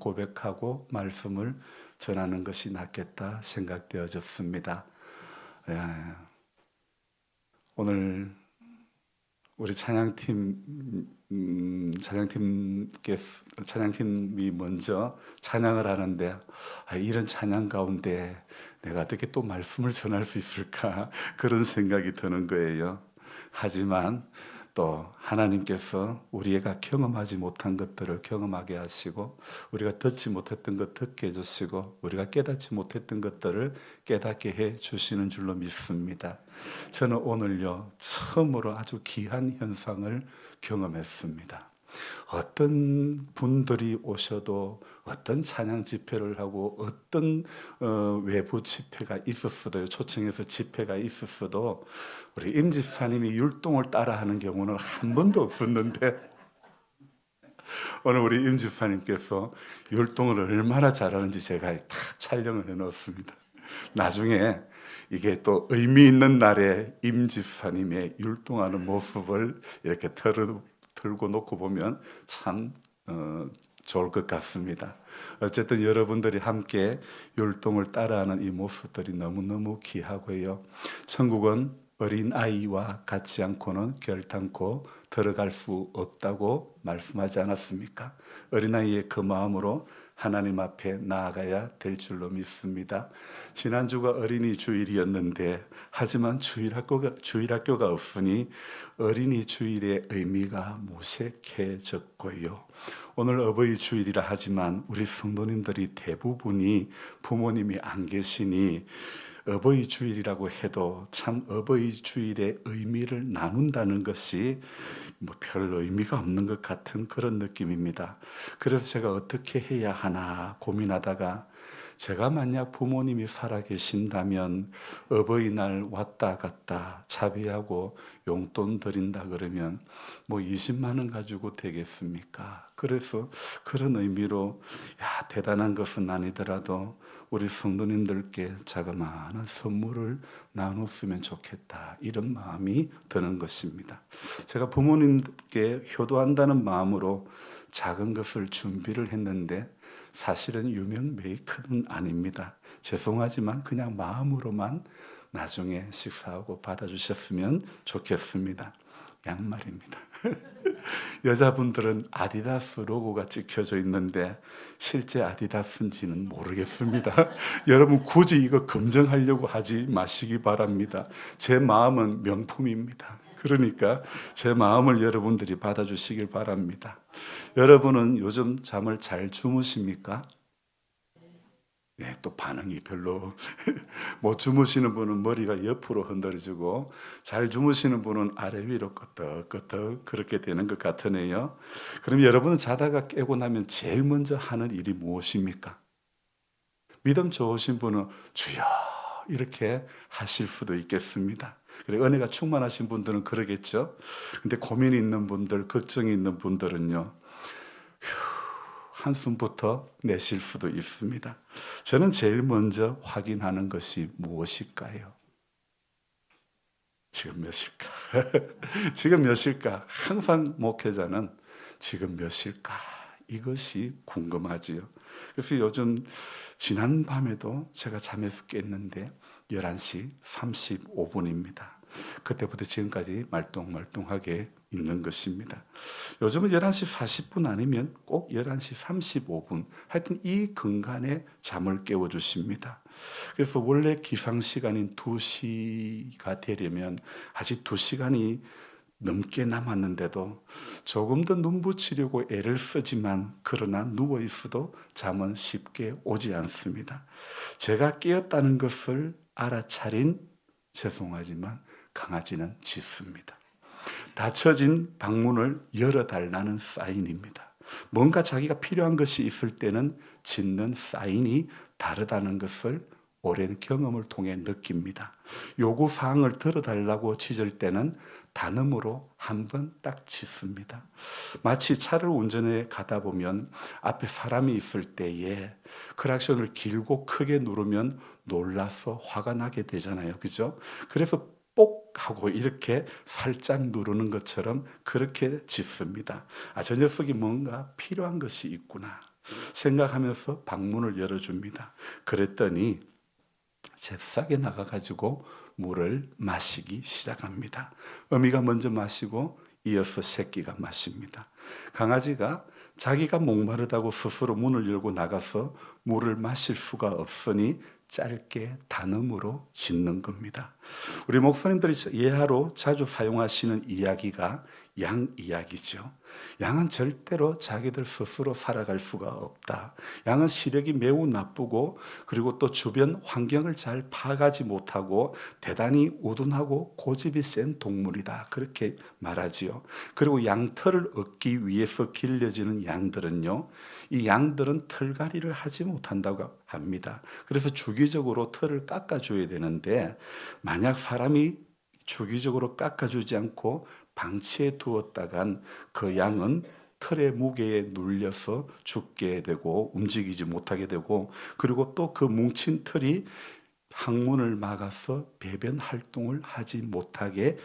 고백하고 말씀을 전하는 것이 낫겠다 생각되어졌습니다. 예, 오늘 우리 찬양팀이 먼저 찬양을 하는데 이런 찬양 가운데 내가 어떻게 또 말씀을 전할 수 있을까 그런 생각이 드는 거예요. 하지만 또 하나님께서 우리가 경험하지 못한 것들을 경험하게 하시고 우리가 듣지 못했던 것 듣게 해주시고 우리가 깨닫지 못했던 것들을 깨닫게 해 주시는 줄로 믿습니다. 저는 오늘요 처음으로 아주 귀한 현상을 경험했습니다. 어떤 분들이 오셔도 어떤 찬양 집회를 하고 어떤 외부 집회가 있었어도 초청해서 집회가 있었어도 우리 임 집사님이 율동을 따라하는 경우는 한 번도 없었는데 오늘 우리 임 집사님께서 율동을 얼마나 잘하는지 제가 다 촬영을 해놓았습니다. 나중에 이게 또 의미 있는 날에 임 집사님의 율동하는 모습을 이렇게 들고 놓고 보면 참 좋을 것 같습니다. 어쨌든 여러분들이 함께 율동을 따라하는 이 모습들이 너무너무 귀하고요. 천국은 어린아이와 같지 않고는 결단코 들어갈 수 없다고 말씀하지 않았습니까? 어린아이의 그 마음으로 하나님 앞에 나아가야 될 줄로 믿습니다. 지난주가 어린이 주일이었는데 하지만 주일학교가 없으니 어린이 주일의 의미가 무색해졌고요. 오늘 어버이 주일이라 하지만 우리 성도님들이 대부분이 부모님이 안 계시니 어버이 주일이라고 해도 참 어버이 주일의 의미를 나눈다는 것이 별 의미가 없는 것 같은 그런 느낌입니다. 그래서 제가 어떻게 해야 하나 고민하다가 제가 만약 부모님이 살아계신다면 어버이날 왔다 갔다 차비하고 용돈 드린다 그러면 20만 원 가지고 되겠습니까? 그래서 그런 의미로 대단한 것은 아니더라도 우리 성도님들께 자그마한 선물을 나눴으면 좋겠다 이런 마음이 드는 것입니다. 제가 부모님께 효도한다는 마음으로 작은 것을 준비를 했는데 사실은 유명 메이커는 아닙니다. 죄송하지만 그냥 마음으로만 나중에 식사하고 받아주셨으면 좋겠습니다. 양말입니다. 여자분들은 아디다스 로고가 찍혀져 있는데 실제 아디다스인지는 모르겠습니다. 여러분 굳이 이거 검증하려고 하지 마시기 바랍니다. 제 마음은 명품입니다. 그러니까 제 마음을 여러분들이 받아주시길 바랍니다. 여러분은 요즘 잠을 잘 주무십니까? 네, 또 반응이 별로 못 주무시는 분은 머리가 옆으로 흔들어지고 잘 주무시는 분은 아래 위로 끄덕끄덕 그렇게 되는 것 같으네요. 그럼 여러분은 자다가 깨고 나면 제일 먼저 하는 일이 무엇입니까? 믿음 좋으신 분은 주여 이렇게 하실 수도 있겠습니다. 그래, 은혜가 충만하신 분들은 그러겠죠. 근데 고민이 있는 분들, 걱정이 있는 분들은요. 한숨부터 내쉴 수도 있습니다. 저는 제일 먼저 확인하는 것이 무엇일까요? 지금 몇일까? 지금 몇일까? 항상 목회자는 지금 몇일까? 이것이 궁금하지요. 그래서 요즘 지난 밤에도 제가 잠에서 깼는데 11시 35분입니다. 그때부터 지금까지 말똥말똥하게 있는 것입니다. 요즘은 11시 40분 아니면 꼭 11시 35분 하여튼 이 근간에 잠을 깨워주십니다. 그래서 원래 기상시간인 2시가 되려면 아직 2시간이 넘게 남았는데도 조금 더 눈 붙이려고 애를 쓰지만 그러나 누워있어도 잠은 쉽게 오지 않습니다. 제가 깨었다는 것을 알아차린 죄송하지만 강아지는 짖습니다. 닫혀진 방문을 열어달라는 사인입니다. 뭔가 자기가 필요한 것이 있을 때는 짖는 사인이 다르다는 것을 오랜 경험을 통해 느낍니다. 요구사항을 들어달라고 짖을 때는 단음으로 한 번 딱 짖습니다. 마치 차를 운전해 가다 보면 앞에 사람이 있을 때에 크락션을 길고 크게 누르면 놀라서 화가 나게 되잖아요. 그죠? 그래서 뽁 하고 이렇게 살짝 누르는 것처럼 그렇게 짖습니다. 저 녀석이 뭔가 필요한 것이 있구나. 생각하면서 방문을 열어줍니다. 그랬더니 잽싸게 나가가지고 물을 마시기 시작합니다. 어미가 먼저 마시고 이어서 새끼가 마십니다. 강아지가 자기가 목마르다고 스스로 문을 열고 나가서 물을 마실 수가 없으니 짧게 단음으로 짖는 겁니다. 우리 목사님들이 예하로 자주 사용하시는 이야기가 양 이야기죠. 양은 절대로 자기들 스스로 살아갈 수가 없다. 양은 시력이 매우 나쁘고 그리고 또 주변 환경을 잘 파악하지 못하고 대단히 우둔하고 고집이 센 동물이다. 그렇게 말하지요. 그리고 양털을 얻기 위해서 길러지는 양들은요, 이 양들은 털갈이를 하지 못한다고 합니다. 그래서 주기적으로 털을 깎아줘야 되는데 만약 사람이 주기적으로 깎아주지 않고 방치해 두었다간 그 양은 털의 무게에 눌려서 죽게 되고 움직이지 못하게 되고 그리고 또 그 뭉친 털이 항문을 막아서 배변 활동을 하지 못하게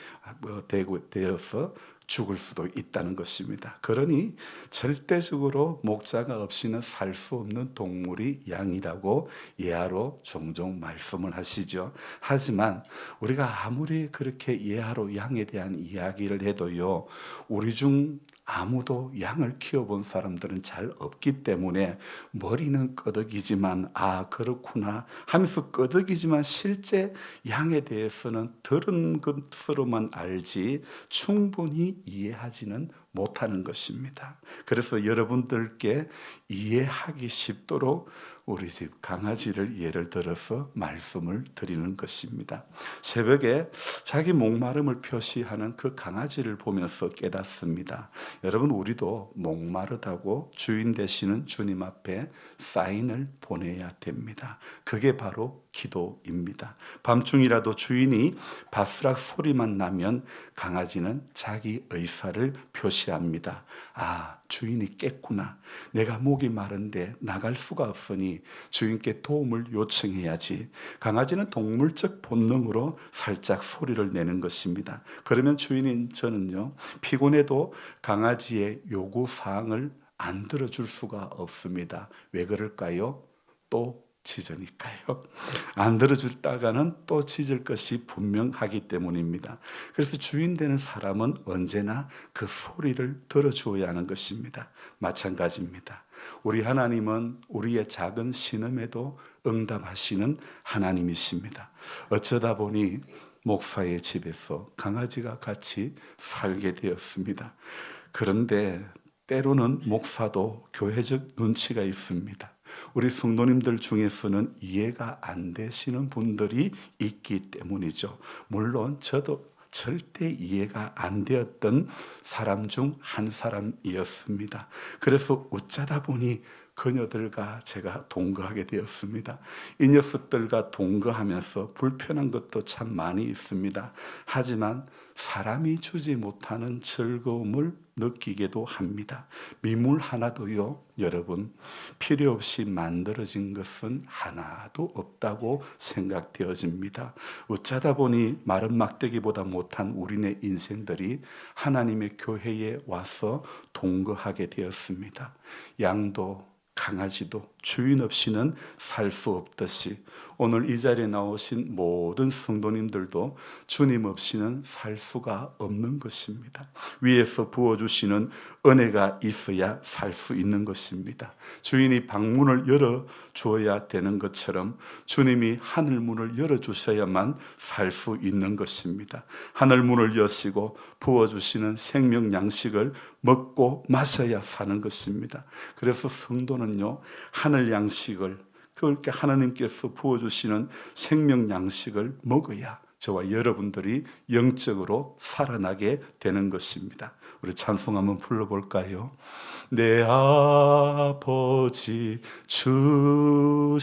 되어서 죽을 수도 있다는 것입니다. 그러니 절대적으로 목자가 없이는 살 수 없는 동물이 양이라고 예하로 종종 말씀을 하시죠. 하지만 우리가 아무리 그렇게 예하로 양에 대한 이야기를 해도요, 우리 중 아무도 양을 키워본 사람들은 잘 없기 때문에 머리는 끄덕이지만 아 그렇구나 하면서 끄덕이지만 실제 양에 대해서는 들은 것으로만 알지 충분히 이해하지는 못하는 것입니다. 그래서 여러분들께 이해하기 쉽도록 우리 집 강아지를 예를 들어서 말씀을 드리는 것입니다. 새벽에 자기 목마름을 표시하는 그 강아지를 보면서 깨닫습니다. 여러분, 우리도 목마르다고 주인 되시는 주님 앞에 사인을 보내야 됩니다. 그게 바로 기도입니다. 밤중이라도 주인이 바스락 소리만 나면 강아지는 자기 의사를 표시합니다. 아, 주인이 깼구나. 내가 목이 마른데 나갈 수가 없으니 주인께 도움을 요청해야지. 강아지는 동물적 본능으로 살짝 소리를 내는 것입니다. 그러면 주인인 저는요, 피곤해도 강아지의 요구사항을 안 들어줄 수가 없습니다. 왜 그럴까요? 또 짖으니까요. 안 들어주다가는 또 짖을 것이 분명하기 때문입니다. 그래서 주인 되는 사람은 언제나 그 소리를 들어주어야 하는 것입니다. 마찬가지입니다. 우리 하나님은 우리의 작은 신음에도 응답하시는 하나님이십니다. 어쩌다 보니 목사의 집에서 강아지가 같이 살게 되었습니다. 그런데 때로는 목사도 교회적 눈치가 있습니다. 우리 성도님들 중에서는 이해가 안 되시는 분들이 있기 때문이죠. 물론 저도 절대 이해가 안 되었던 사람 중 한 사람이었습니다. 그래서 어쩌다 보니 그녀들과 제가 동거하게 되었습니다. 이 녀석들과 동거하면서 불편한 것도 참 많이 있습니다. 하지만 사람이 주지 못하는 즐거움을 느끼게도 합니다. 미물 하나도요, 여러분, 필요 없이 만들어진 것은 하나도 없다고 생각되어집니다. 어쩌다 보니 마른 막대기보다 못한 우리네 인생들이 하나님의 교회에 와서 동거하게 되었습니다. 양도 강아지도 주인 없이는 살 수 없듯이 오늘 이 자리에 나오신 모든 성도님들도 주님 없이는 살 수가 없는 것입니다. 위에서 부어주시는 은혜가 있어야 살 수 있는 것입니다. 주인이 방문을 열어줘야 되는 것처럼 주님이 하늘문을 열어주셔야만 살 수 있는 것입니다. 하늘문을 여시고 부어주시는 생명 양식을 먹고 마셔야 사는 것입니다. 그래서 성도는요, 하늘 양식을, 그렇게 하나님께서 부어주시는 생명 양식을 먹어야 저와 여러분들이 영적으로 살아나게 되는 것입니다. 우리 찬송 한번 불러볼까요? 내 아버지 주시는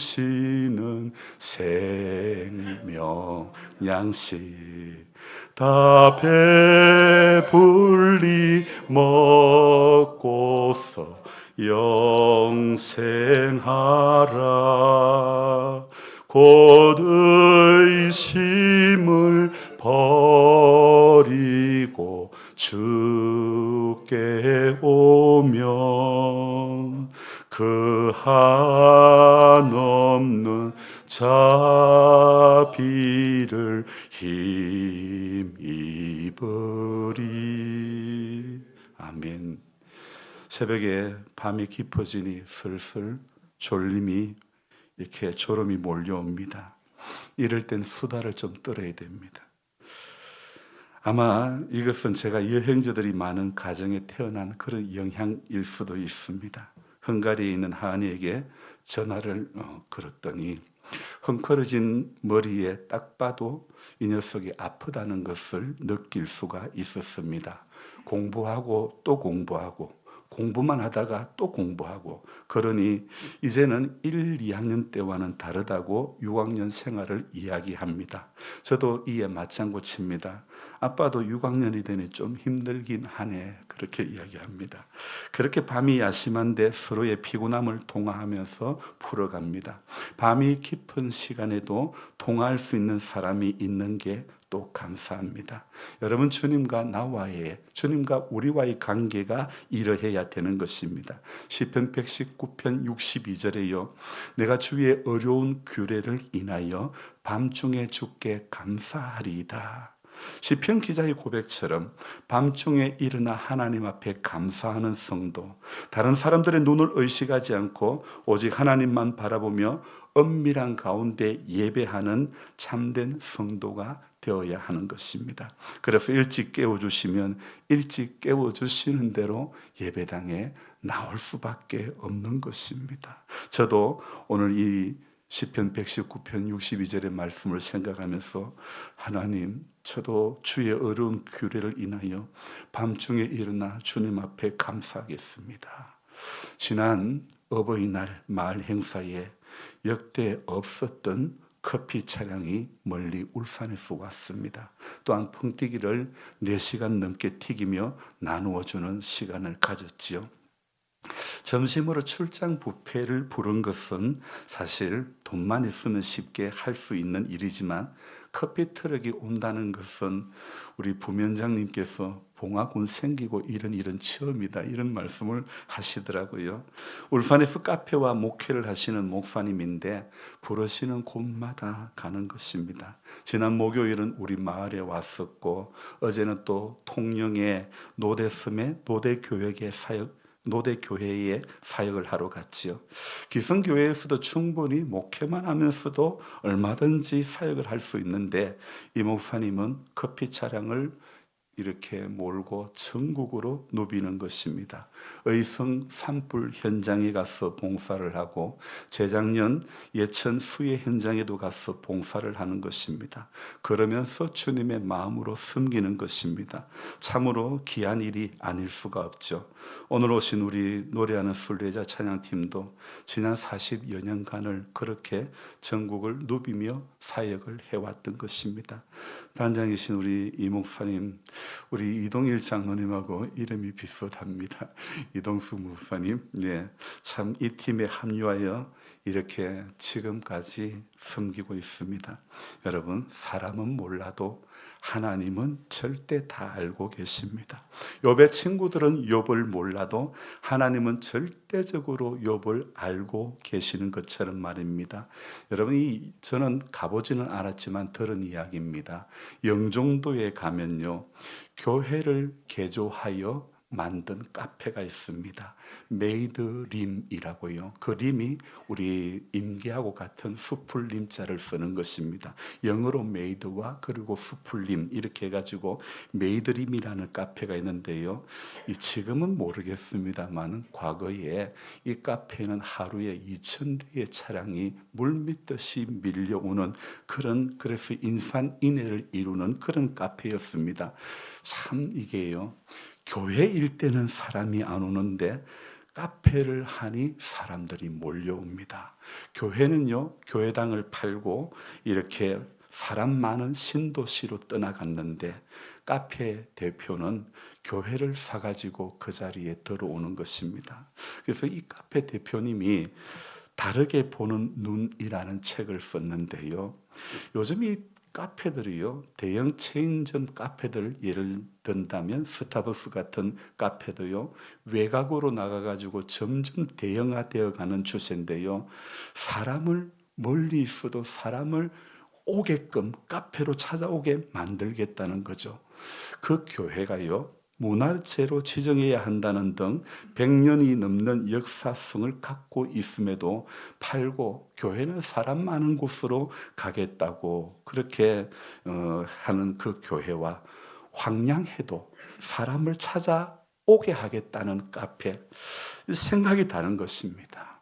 생명 양식 다 배불리 먹고서 영생하라. 곧 의심을 버리고 주께 오면 그 한없는 자비를 힘입으리. 아멘. 새벽에 밤이 깊어지니 슬슬 졸림이 이렇게 졸음이 몰려옵니다. 이럴 땐 수다를 좀 떨어야 됩니다. 아마 이것은 제가 여행자들이 많은 가정에 태어난 그런 영향일 수도 있습니다. 헝가리에 있는 하은이에게 전화를 걸었더니 헝클어진 머리에 딱 봐도 이 녀석이 아프다는 것을 느낄 수가 있었습니다. 공부하고 또 공부하고 공부만 하다가 또 공부하고 그러니 이제는 1, 2학년 때와는 다르다고 6학년 생활을 이야기합니다. 저도 이에 맞장구 칩니다. 아빠도 6학년이 되니 좀 힘들긴 하네. 그렇게 이야기합니다. 그렇게 밤이 야심한데 서로의 피곤함을 통화하면서 풀어갑니다. 밤이 깊은 시간에도 통화할 수 있는 사람이 있는 게 또 감사합니다. 여러분, 주님과 나와의, 주님과 우리와의 관계가 이러해야 되는 것입니다. 시편 119편 62절에요. 내가 주의 어려운 규례를 인하여 밤중에 주께 감사하리이다. 시편 기자의 고백처럼 밤중에 일어나 하나님 앞에 감사하는 성도, 다른 사람들의 눈을 의식하지 않고 오직 하나님만 바라보며 은밀한 가운데 예배하는 참된 성도가 되어야 하는 것입니다. 그래서 일찍 깨워주시면 일찍 깨워주시는 대로 예배당에 나올 수밖에 없는 것입니다. 저도 오늘 이 시편 119편 62절의 말씀을 생각하면서 하나님, 저도 주의 어려운 규례를 인하여 밤중에 일어나 주님 앞에 감사하겠습니다. 지난 어버이날 마을 행사에 역대 없었던 커피 차량이 멀리 울산에서 왔습니다. 또한 펑튀기를 4시간 넘게 튀기며 나누어주는 시간을 가졌지요. 점심으로 출장 뷔페를 부른 것은 사실 돈만 있으면 쉽게 할 수 있는 일이지만 커피 트럭이 온다는 것은 우리 부위원장님께서 봉화군 생기고 이런 일은 처음이다, 이런 말씀을 하시더라고요. 울산에서 카페와 목회를 하시는 목사님인데 부르시는 곳마다 가는 것입니다. 지난 목요일은 우리 마을에 왔었고 어제는 또 통영의 노대섬의 노대교회에 사역을 하러 갔지요. 기성교회에서도 충분히 목회만 하면서도 얼마든지 사역을 할 수 있는데 이 목사님은 커피 차량을 이렇게 몰고 전국으로 누비는 것입니다. 의성 산불 현장에 가서 봉사를 하고 재작년 예천 수해 현장에도 가서 봉사를 하는 것입니다. 그러면서 주님의 마음으로 섬기는 것입니다. 참으로 귀한 일이 아닐 수가 없죠. 오늘 오신 우리 노래하는 순례자 찬양팀도 지난 40여 년간을 그렇게 전국을 누비며 사역을 해왔던 것입니다. 단장이신 우리 이 목사님, 우리 이동일 장로님하고 이름이 비슷합니다. 이동수 목사님, 네, 참 이 팀에 합류하여 이렇게 지금까지 섬기고 있습니다. 여러분, 사람은 몰라도 하나님은 절대 다 알고 계십니다. 욥의 친구들은 욥을 몰라도 하나님은 절대적으로 욥을 알고 계시는 것처럼 말입니다. 여러분, 저는 가보지는 않았지만 들은 이야기입니다. 영종도에 가면요, 교회를 개조하여 만든 카페가 있습니다. 메이드림이라고요. 그 림이 우리 임계하고 같은 수풀림자를 쓰는 것입니다. 영어로 메이드와 그리고 수풀림 이렇게 해가지고 메이드림이라는 카페가 있는데요. 지금은 모르겠습니다만 과거에 이 카페는 하루에 2,000대의 차량이 물밀듯이 밀려오는 그래서 인산인해를 이루는 그런 카페였습니다. 참 이게요. 교회일 때는 사람이 안 오는데 카페를 하니 사람들이 몰려옵니다. 교회는요, 교회당을 팔고 이렇게 사람 많은 신도시로 떠나갔는데 카페 대표는 교회를 사가지고 그 자리에 들어오는 것입니다. 그래서 이 카페 대표님이 다르게 보는 눈이라는 책을 썼는데요. 요즘 이 카페들이요, 대형 체인점 카페들 예를 든다면 스타벅스 같은 카페도요, 외곽으로 나가가지고 점점 대형화되어 가는 추세인데요, 사람을 멀리 있어도 사람을 오게끔 카페로 찾아오게 만들겠다는 거죠. 그 교회가요, 문화재로 지정해야 한다는 등 100년이 넘는 역사성을 갖고 있음에도 팔고 교회는 사람 많은 곳으로 가겠다고 그렇게 하는 그 교회와 황량해도 사람을 찾아오게 하겠다는 카페, 생각이 다른 것입니다.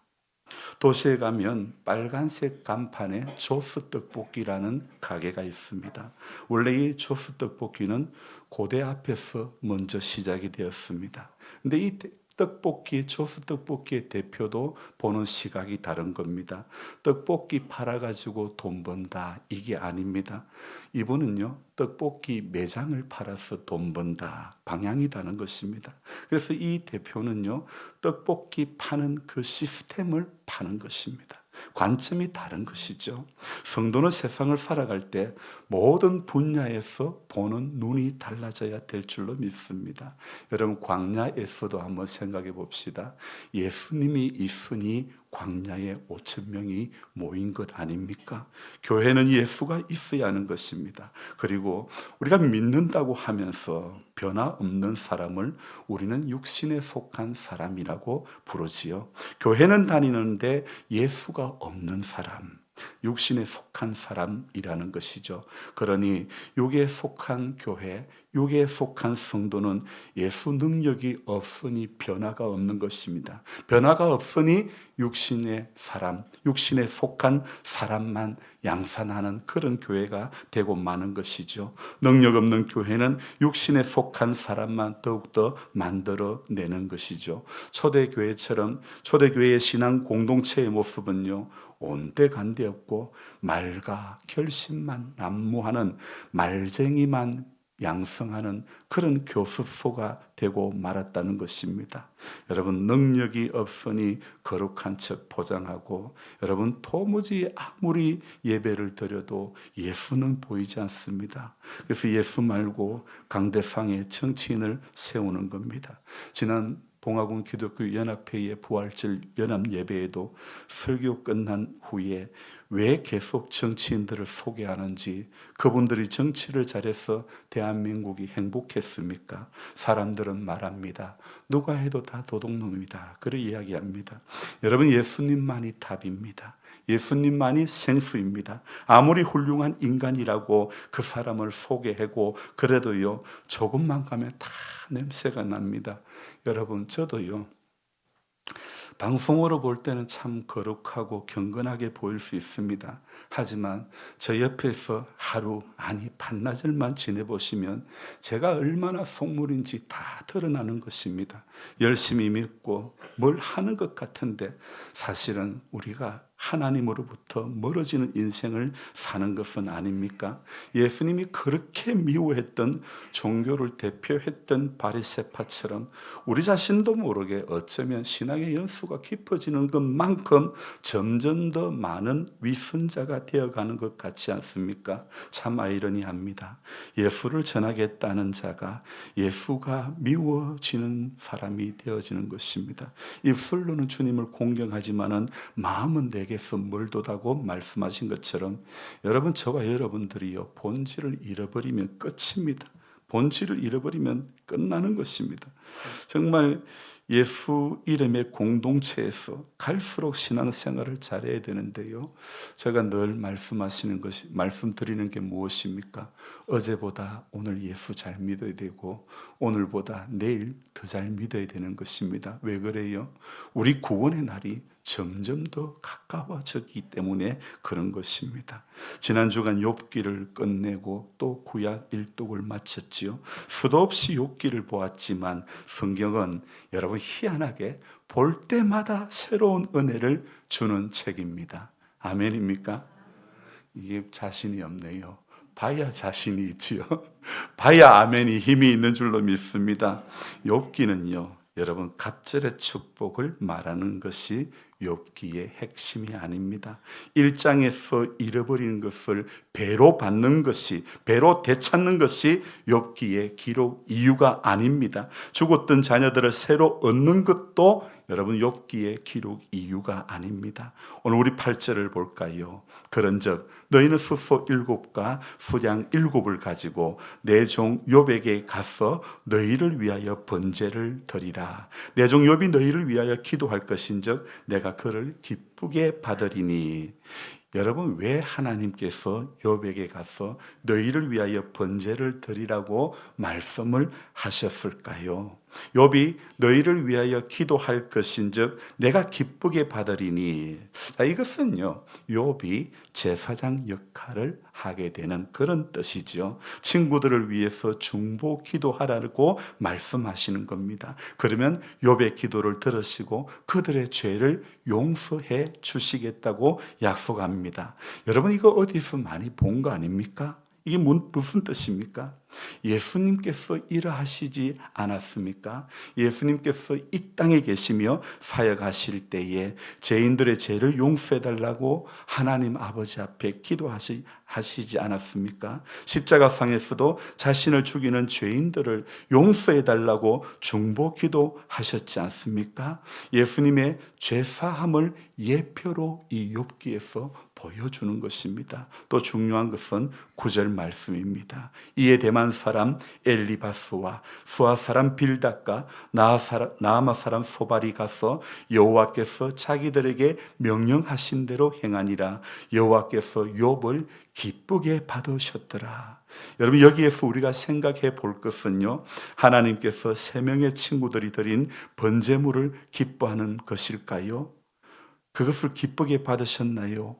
도시에 가면 빨간색 간판에 조스 떡볶이라는 가게가 있습니다. 원래 이 조스 떡볶이는 고대 앞에서 먼저 시작이 되었습니다. 근데 이 떡볶이, 조스 떡볶이의 대표도 보는 시각이 다른 겁니다. 떡볶이 팔아가지고 돈 번다, 이게 아닙니다. 이분은요, 떡볶이 매장을 팔아서 돈 번다, 방향이 다른 것입니다. 그래서 이 대표는요, 떡볶이 파는 그 시스템을 파는 것입니다. 관점이 다른 것이죠. 성도는 세상을 살아갈 때 모든 분야에서 보는 눈이 달라져야 될 줄로 믿습니다. 여러분, 광야에서도 한번 생각해 봅시다. 예수님이 있으니 광야에 5천 명이 모인 것 아닙니까? 교회는 예수가 있어야 하는 것입니다. 그리고 우리가 믿는다고 하면서 변화없는 사람을 우리는 육신에 속한 사람이라고 부르지요. 교회는 다니는데 예수가 없는 사람, 육신에 속한 사람이라는 것이죠. 그러니 육에 속한 교회, 육에 속한 성도는 예수 능력이 없으니 변화가 없는 것입니다. 변화가 없으니 육신의 사람, 육신에 속한 사람만 양산하는 그런 교회가 되고 마는 것이죠. 능력 없는 교회는 육신에 속한 사람만 더욱더 만들어내는 것이죠. 초대교회처럼 초대교회의 신앙 공동체의 모습은요, 온데간데 없고 말과 결심만 난무하는 말쟁이만 양성하는 그런 교습소가 되고 말았다는 것입니다. 여러분, 능력이 없으니 거룩한 척 포장하고, 여러분, 도무지 아무리 예배를 드려도 예수는 보이지 않습니다. 그래서 예수 말고 강대상의 정치인을 세우는 겁니다. 지난 봉화군 기독교 연합회의 부활절 연합 예배에도 설교 끝난 후에 왜 계속 정치인들을 소개하는지, 그분들이 정치를 잘해서 대한민국이 행복했습니까? 사람들은 말합니다. 누가 해도 다 도둑놈이다. 그렇게 이야기합니다. 여러분, 예수님만이 답입니다. 예수님만이 생수입니다. 아무리 훌륭한 인간이라고 그 사람을 소개하고 그래도요, 조금만 가면 다 냄새가 납니다. 여러분, 저도요, 방송으로 볼 때는 참 거룩하고 경건하게 보일 수 있습니다. 하지만 저 옆에서 하루, 아니 반나절만 지내보시면 제가 얼마나 속물인지 다 드러나는 것입니다. 열심히 믿고 뭘 하는 것 같은데 사실은 우리가 하나님으로부터 멀어지는 인생을 사는 것은 아닙니까? 예수님이 그렇게 미워했던, 종교를 대표했던 바리새파처럼 우리 자신도 모르게 어쩌면 신앙의 연수가 깊어지는 것만큼 점점 더 많은 위선자가 되어가는 것 같지 않습니까? 참 아이러니합니다. 예수를 전하겠다는 자가 예수가 미워지는 사람이 되어지는 것입니다. 입술로는 주님을 공경하지만은 마음은 내게서 멀도다고 말씀하신 것처럼, 여러분, 저와 여러분들이요, 본질을 잃어버리면 끝입니다. 본질을 잃어버리면 끝나는 것입니다. 정말 예수 이름의 공동체에서 갈수록 신앙생활을 잘해야 되는데요, 제가 늘 말씀드리는 게 무엇입니까? 어제보다 오늘 예수 잘 믿어야 되고 오늘보다 내일 더 잘 믿어야 되는 것입니다. 왜 그래요? 우리 구원의 날이 점점 더 가까워졌기 때문에 그런 것입니다. 지난 주간 욥기를 끝내고 또 구약 일독을 마쳤지요. 수도 없이 욥기를 보았지만 성경은 여러분 희한하게 볼 때마다 새로운 은혜를 주는 책입니다. 아멘입니까? 이게 자신이 없네요. 봐야 자신이 있지요. 봐야 아멘이 힘이 있는 줄로 믿습니다. 욥기는요, 여러분, 갑절의 축복을 말하는 것이 욥기의 핵심이 아닙니다. 1장에서 잃어버리는 것을 배로 받는 것이, 배로 되찾는 것이 욥기의 기록 이유가 아닙니다. 죽었던 자녀들을 새로 얻는 것도 여러분 욥기의 기록 이유가 아닙니다. 오늘 우리 8절을 볼까요? 그런즉 너희는 수소 7과 수량 7을 가지고 내 종 욥에게 가서 너희를 위하여 번제를 드리라. 내 종 욥이 너희를 위하여 기도할 것인즉 내가 그를 기쁘게 받으리니. 여러분, 왜 하나님께서 욥에게 가서 너희를 위하여 번제를 드리라고 말씀을 하셨을까요? 욥이 너희를 위하여 기도할 것인즉 내가 기쁘게 받으리니. 이것은요, 욥이 제사장 역할을 하게 되는 그런 뜻이죠. 친구들을 위해서 중보 기도하라고 말씀하시는 겁니다. 그러면 욥의 기도를 들으시고 그들의 죄를 용서해 주시겠다고 약속합니다. 여러분, 이거 어디서 많이 본 거 아닙니까? 이게 무슨 뜻입니까? 예수님께서 이러하시지 않았습니까? 예수님께서 이 땅에 계시며 사역하실 때에 죄인들의 죄를 용서해달라고 하나님 아버지 앞에 기도하시지 않았습니까? 십자가상에서도 자신을 죽이는 죄인들을 용서해달라고 중보 기도하셨지 않습니까? 예수님의 죄사함을 예표로 이 욥기에서 보여주는 것입니다. 또 중요한 것은 9절 말씀입니다. 이에 대만 사람 엘리바스와 수아 사람 빌닷과 나아마 사람 소발이 가서 여호와께서 자기들에게 명령하신 대로 행하니라. 여호와께서 욥을 기쁘게 받으셨더라. 여러분, 여기에서 우리가 생각해 볼 것은요, 하나님께서 3명의 친구들이 드린 번제물을 기뻐하는 것일까요? 그것을 기쁘게 받으셨나요?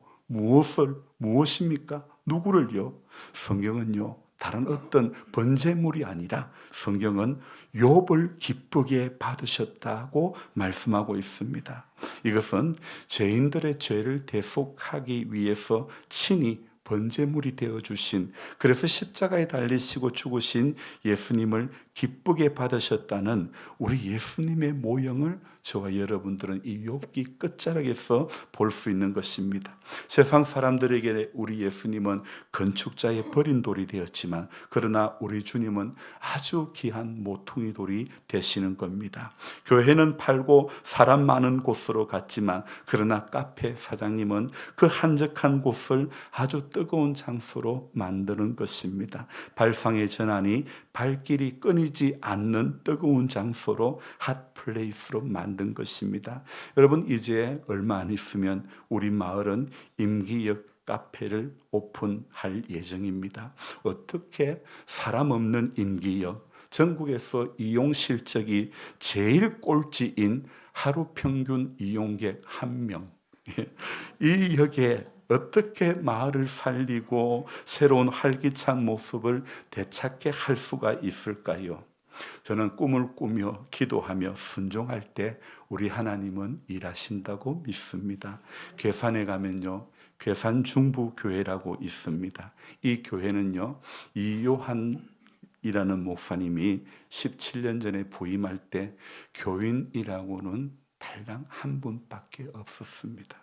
무엇입니까? 누구를요? 성경은요, 다른 어떤 번제물이 아니라 성경은 욥을 기쁘게 받으셨다고 말씀하고 있습니다. 이것은 죄인들의 죄를 대속하기 위해서 친히 번제물이 되어주신, 그래서 십자가에 달리시고 죽으신 예수님을 기쁘게 받으셨다는 우리 예수님의 모형을 저와 여러분들은 이 욥기 끝자락에서 볼 수 있는 것입니다. 세상 사람들에게 우리 예수님은 건축자의 버린 돌이 되었지만, 그러나 우리 주님은 아주 귀한 모퉁이 돌이 되시는 겁니다. 교회는 팔고 사람 많은 곳으로 갔지만, 그러나 카페 사장님은 그 한적한 곳을 아주 뜨거운 장소로 만드는 것입니다. 발상의 전환이 발길이 끊이지 않는 뜨거운 장소로 핫플레이스로 만든 것입니다. 여러분, 이제 얼마 안 있으면 우리 마을은 임기역 카페를 오픈할 예정입니다. 어떻게 사람 없는 임기역, 전국에서 이용 실적이 제일 꼴찌인 하루 평균 이용객 1명, 이 역에 어떻게 마을을 살리고 새로운 활기찬 모습을 되찾게 할 수가 있을까요? 저는 꿈을 꾸며 기도하며 순종할 때 우리 하나님은 일하신다고 믿습니다. 괴산에 가면요, 괴산 중부교회라고 있습니다. 이 교회는요, 이요한이라는 목사님이 17년 전에 부임할 때 교인이라고는 달랑 한 분밖에 없었습니다.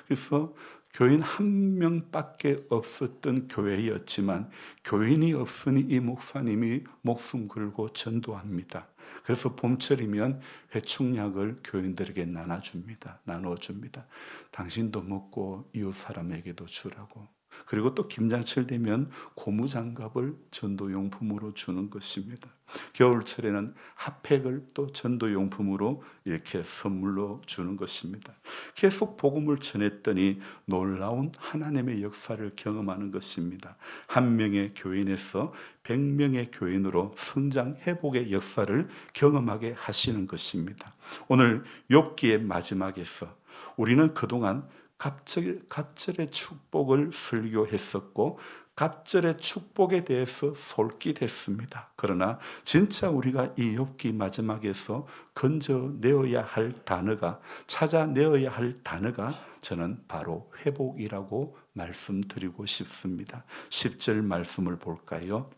그래서 교인 1명밖에 없었던 교회였지만 교인이 없으니 이 목사님이 목숨 걸고 전도합니다. 그래서 봄철이면 회충약을 교인들에게 나눠줍니다. 당신도 먹고 이웃 사람에게도 주라고. 그리고 또 김장철 되면 고무장갑을 전도용품으로 주는 것입니다. 겨울철에는 핫팩을 또 전도용품으로 이렇게 선물로 주는 것입니다. 계속 복음을 전했더니 놀라운 하나님의 역사를 경험하는 것입니다. 한 명의 교인에서 100명의 교인으로 성장 회복의 역사를 경험하게 하시는 것입니다. 오늘 욥기의 마지막에서 우리는 그동안 갑절의 축복을 설교했었고 갑절의 축복에 대해서 솔깃했습니다. 그러나 진짜 우리가 이 욥기 마지막에서 건져내어야 할 단어가, 찾아내어야 할 단어가 저는 바로 회복이라고 말씀드리고 싶습니다. 10절 말씀을 볼까요?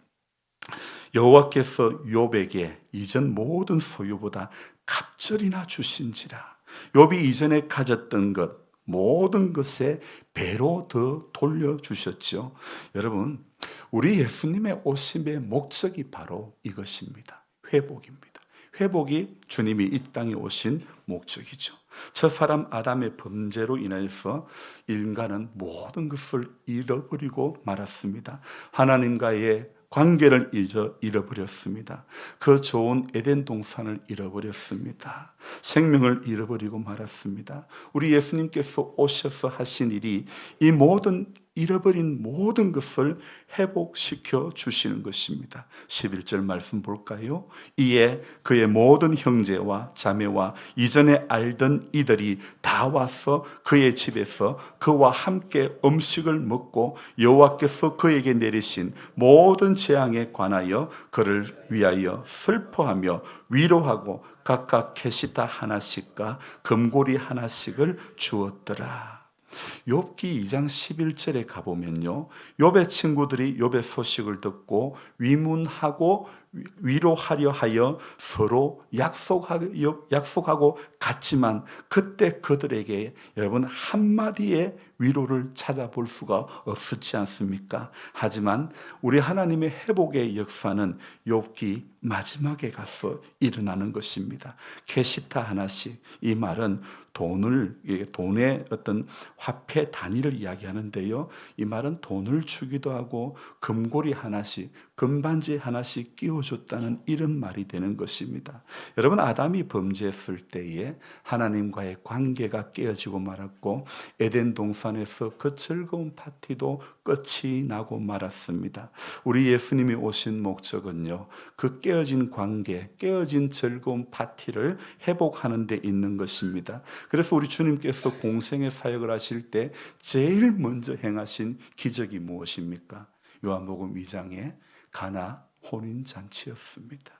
여호와께서 욥에게 이전 모든 소유보다 갑절이나 주신지라. 욥이 이전에 가졌던 것 모든 것에 배로 더 돌려주셨죠. 여러분, 우리 예수님의 오심의 목적이 바로 이것입니다. 회복입니다. 회복이 주님이 이 땅에 오신 목적이죠. 저 사람 아담의 범죄로 인해서 인간은 모든 것을 잃어버리고 말았습니다. 하나님과의 관계를 잃어버렸습니다. 그 좋은 에덴 동산을 잃어버렸습니다. 생명을 잃어버리고 말았습니다. 우리 예수님께서 오셔서 하신 일이 이 모든 잃어버린 모든 것을 회복시켜 주시는 것입니다. 11절 말씀 볼까요? 이에 그의 모든 형제와 자매와 이전에 알던 이들이 다 와서 그의 집에서 그와 함께 음식을 먹고 여호와께서 그에게 내리신 모든 재앙에 관하여 그를 위하여 슬퍼하며 위로하고 각각 게시타 하나씩과 금고리 하나씩을 주었더라. 욥기 2장 11절에 가보면요, 욥의 친구들이 욥의 소식을 듣고 위문하고 위로하려 하여 서로 약속하고 갔지만 그때 그들에게 여러분 한마디의 위로를 찾아볼 수가 없었지 않습니까? 하지만 우리 하나님의 회복의 역사는 욥기 마지막에 가서 일어나는 것입니다. 게시타 하나씩, 이 말은 돈의 어떤 화폐 단위를 이야기하는데요, 이 말은 돈을 주기도 하고 금고리 하나씩, 금반지 하나씩 끼워줬다는 이런 말이 되는 것입니다. 여러분, 아담이 범죄했을 때에 하나님과의 관계가 깨어지고 말았고 에덴 동산에서 그 즐거운 파티도 끝이 나고 말았습니다. 우리 예수님이 오신 목적은요, 그 깨어진 관계, 깨어진 즐거운 파티를 회복하는 데 있는 것입니다. 그래서 우리 주님께서 공생의 사역을 하실 때 제일 먼저 행하신 기적이 무엇입니까? 요한복음 2장에 가나 혼인잔치였습니다.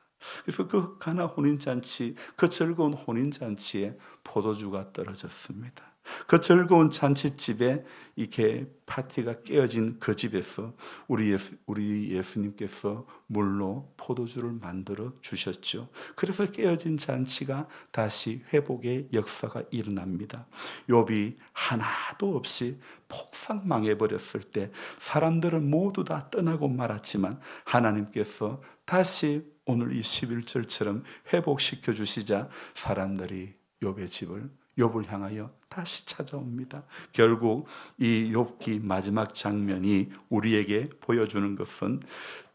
그래서 그 가나 혼인잔치, 그 즐거운 혼인잔치에 포도주가 떨어졌습니다. 그 즐거운 잔치집에 이렇게 파티가 깨어진 그 집에서 우리 예수님께서 물로 포도주를 만들어 주셨죠. 그래서 깨어진 잔치가 다시 회복의 역사가 일어납니다. 욥이 하나도 없이 폭삭 망해버렸을 때 사람들은 모두 다 떠나고 말았지만 하나님께서 다시 오늘 이 11절처럼 회복시켜 주시자 사람들이 욥을 향하여 다시 찾아옵니다. 결국 이 욥기 마지막 장면이 우리에게 보여주는 것은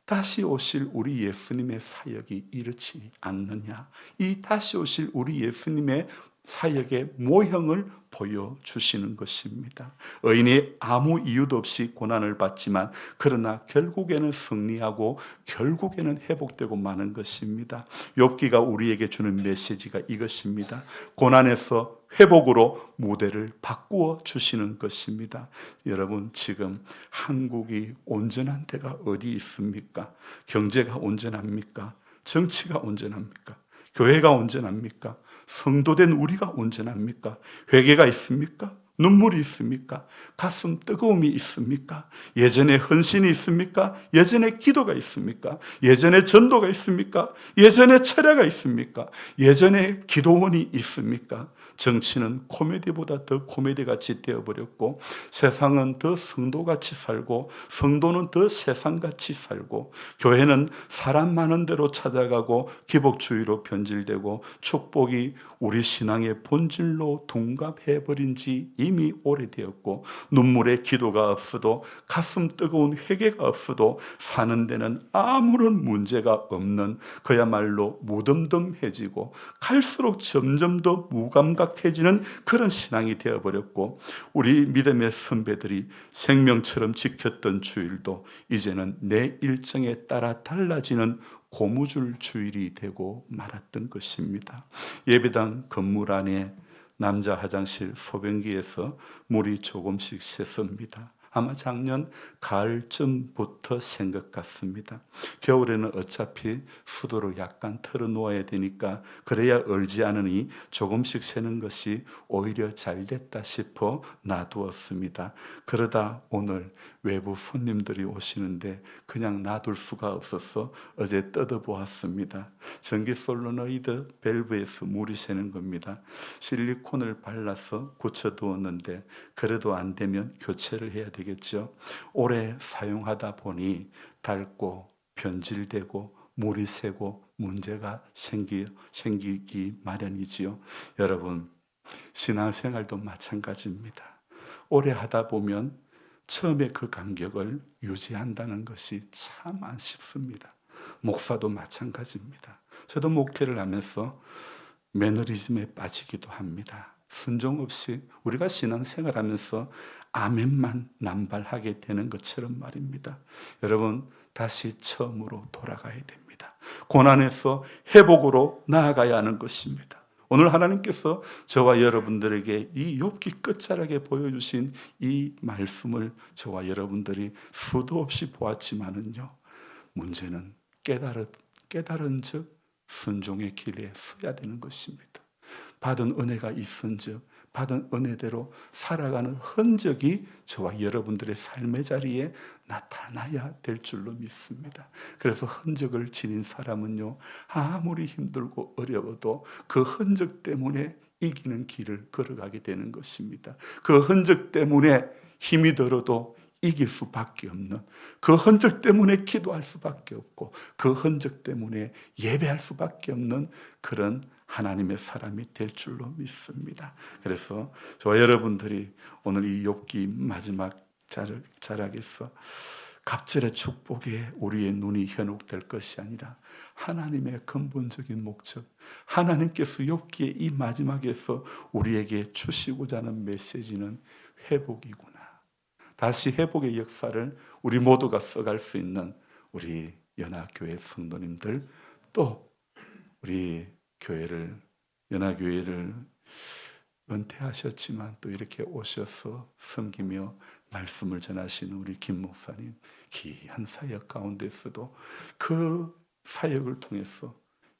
다시 오실 우리 예수님의 사역이 이렇지 않느냐, 이 다시 오실 우리 예수님의 사역의 모형을 보여주시는 것입니다. 의인이 아무 이유도 없이 고난을 받지만 그러나 결국에는 승리하고 결국에는 회복되고 마는 것입니다. 욥기가 우리에게 주는 메시지가 이것입니다. 고난에서 회복으로 무대를 바꾸어 주시는 것입니다. 여러분, 지금 한국이 온전한 데가 어디 있습니까? 경제가 온전합니까? 정치가 온전합니까? 교회가 온전합니까? 성도된 우리가 온전합니까? 회개가 있습니까? 눈물이 있습니까? 가슴 뜨거움이 있습니까? 예전에 헌신이 있습니까? 예전에 기도가 있습니까? 예전에 전도가 있습니까? 예전에 철야가 있습니까? 예전에 기도원이 있습니까? 정치는 코미디보다 더 코미디같이 되어버렸고 세상은 더 성도같이 살고 성도는 더 세상같이 살고 교회는 사람 많은 데로 찾아가고 기복주의로 변질되고 축복이 우리 신앙의 본질로 둔갑해버린 지 이미 오래되었고 눈물의 기도가 없어도 가슴 뜨거운 회개가 없어도 사는 데는 아무런 문제가 없는 그야말로 무덤덤해지고 갈수록 점점 더 무감각해지는 그런 신앙이 되어버렸고 우리 믿음의 선배들이 생명처럼 지켰던 주일도 이제는 내 일정에 따라 달라지는 고무줄 주일이 되고 말았던 것입니다. 예배당 건물 안에 남자 화장실 소변기에서 물이 조금씩 샜습니다. 아마 작년 가을쯤부터 생각 같습니다. 겨울에는 어차피 수도로 약간 털어놓아야 되니까 그래야 얼지 않으니 조금씩 새는 것이 오히려 잘 됐다 싶어 놔두었습니다. 그러다 오늘 외부 손님들이 오시는데 그냥 놔둘 수가 없어서 어제 뜯어보았습니다. 전기 솔노이드 밸브에서 물이 새는 겁니다. 실리콘을 발라서 고쳐두었는데 그래도 안 되면 교체를 해야 되겠죠. 오래 사용하다 보니 닳고 변질되고 물이 새고 문제가 생기기 마련이지요. 여러분, 신앙생활도 마찬가지입니다. 오래 하다 보면 처음에 그 감격을 유지한다는 것이 참 안 쉽습니다. 목사도 마찬가지입니다. 저도 목회를 하면서 매너리즘에 빠지기도 합니다. 순종 없이 우리가 신앙생활하면서 아멘만 남발하게 되는 것처럼 말입니다. 여러분, 다시 처음으로 돌아가야 됩니다. 고난에서 회복으로 나아가야 하는 것입니다. 오늘 하나님께서 저와 여러분들에게 이 욥기 끝자락에 보여주신 이 말씀을 저와 여러분들이 수도 없이 보았지만은요, 문제는 깨달은 즉 순종의 길에 서야 되는 것입니다. 받은 은혜가 있은즉 받은 은혜대로 살아가는 흔적이 저와 여러분들의 삶의 자리에 나타나야 될 줄로 믿습니다. 그래서 흔적을 지닌 사람은요, 아무리 힘들고 어려워도 그 흔적 때문에 이기는 길을 걸어가게 되는 것입니다. 그 흔적 때문에 힘이 들어도 이길 수밖에 없는, 그 흔적 때문에 기도할 수밖에 없고 그 흔적 때문에 예배할 수밖에 없는 그런 하나님의 사람이 될 줄로 믿습니다. 그래서 저와 여러분들이 오늘 이 욥기 마지막 자락에서 갑절의 축복에 우리의 눈이 현혹될 것이 아니라 하나님의 근본적인 목적, 하나님께서 욥기의 이 마지막에서 우리에게 주시고자 하는 메시지는 회복이구나. 다시 회복의 역사를 우리 모두가 써갈 수 있는 우리 연합교회 성도님들, 또 우리 연합교회를 은퇴하셨지만 또 이렇게 오셔서 섬기며 말씀을 전하시는 우리 김 목사님, 귀한 사역 가운데서도 그 사역을 통해서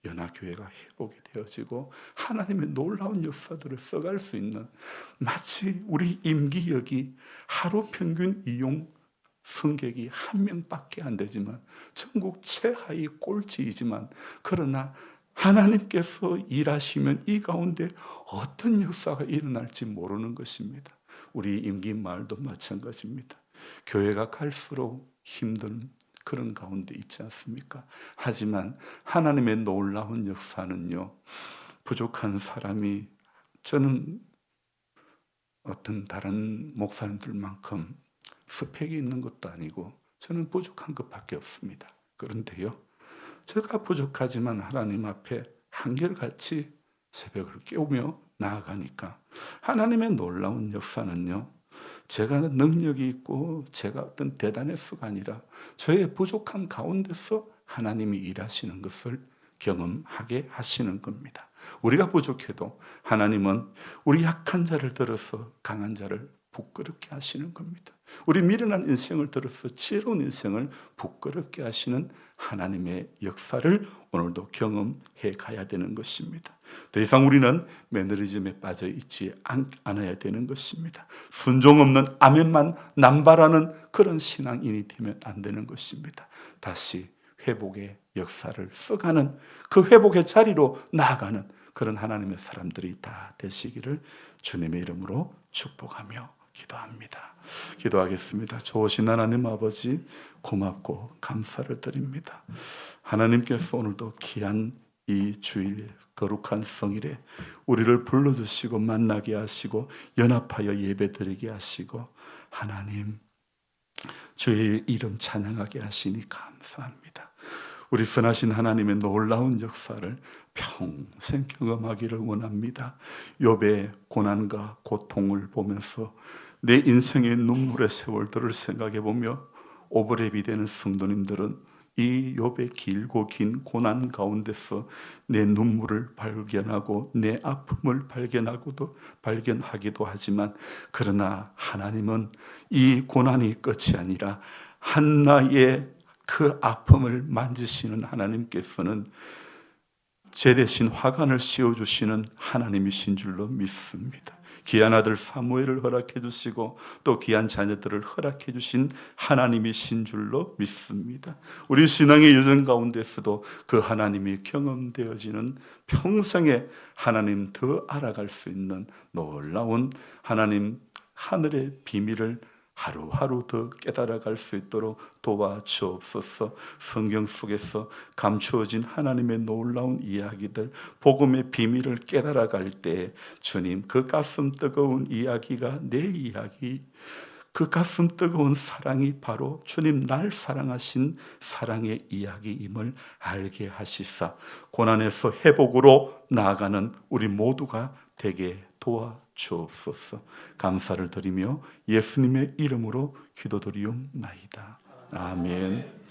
연합교회가 회복이 되어지고 하나님의 놀라운 역사들을 써갈 수 있는, 마치 우리 임기역이 하루 평균 이용 승객이 1명밖에 안 되지만 전국 최하위 꼴찌이지만, 그러나 하나님께서 일하시면 이 가운데 어떤 역사가 일어날지 모르는 것입니다. 우리 임기마을도 마찬가지입니다. 교회가 갈수록 힘든 그런 가운데 있지 않습니까? 하지만 하나님의 놀라운 역사는요, 부족한 사람이, 저는 어떤 다른 목사님들만큼 스펙이 있는 것도 아니고 저는 부족한 것밖에 없습니다. 그런데요, 제가 부족하지만 하나님 앞에 한결같이 새벽을 깨우며 나아가니까 하나님의 놀라운 역사는요, 제가 능력이 있고 제가 어떤 대단해서가 아니라 저의 부족함 가운데서 하나님이 일하시는 것을 경험하게 하시는 겁니다. 우리가 부족해도 하나님은 우리 약한 자를 들어서 강한 자를 부끄럽게 하시는 겁니다. 우리 미련한 인생을 들어서 지혜로운 인생을 부끄럽게 하시는 하나님의 역사를 오늘도 경험해 가야 되는 것입니다. 더 이상 우리는 매너리즘에 빠져 있지 않아야 되는 것입니다. 순종 없는 아멘만 남발하는 그런 신앙인이 되면 안 되는 것입니다. 다시 회복의 역사를 써가는, 그 회복의 자리로 나아가는 그런 하나님의 사람들이 다 되시기를 주님의 이름으로 축복하며 기도합니다. 기도하겠습니다. 좋으신 하나님 아버지, 고맙고 감사를 드립니다. 하나님께서 오늘도 귀한 이 주일, 거룩한 성일에 우리를 불러주시고 만나게 하시고 연합하여 예배드리게 하시고 하나님 주의 이름 찬양하게 하시니 감사합니다. 우리 선하신 하나님의 놀라운 역사를 평생 경험하기를 원합니다. 욥의 고난과 고통을 보면서 내 인생의 눈물의 세월들을 생각해 보며 오버랩이 되는 성도님들은 이 욥의 길고 긴 고난 가운데서 내 눈물을 발견하고 내 아픔을 발견하기도 하지만, 그러나 하나님은 이 고난이 끝이 아니라 한나의 그 아픔을 만지시는 하나님께서는 제 대신 화관을 씌워주시는 하나님이신 줄로 믿습니다. 귀한 아들 사무엘을 허락해 주시고 또 귀한 자녀들을 허락해 주신 하나님이신 줄로 믿습니다. 우리 신앙의 여정 가운데서도 그 하나님이 경험되어지는, 평생에 하나님 더 알아갈 수 있는 놀라운 하나님 하늘의 비밀을 하루하루 더 깨달아갈 수 있도록 도와주옵소서. 성경 속에서 감추어진 하나님의 놀라운 이야기들, 복음의 비밀을 깨달아갈 때 주님, 그 가슴 뜨거운 이야기가 내 이야기, 그 가슴 뜨거운 사랑이 바로 주님 날 사랑하신 사랑의 이야기임을 알게 하시사 고난에서 회복으로 나아가는 우리 모두가 되게 도와주옵소서. 감사를 드리며 예수님의 이름으로 기도드리옵나이다. 아멘.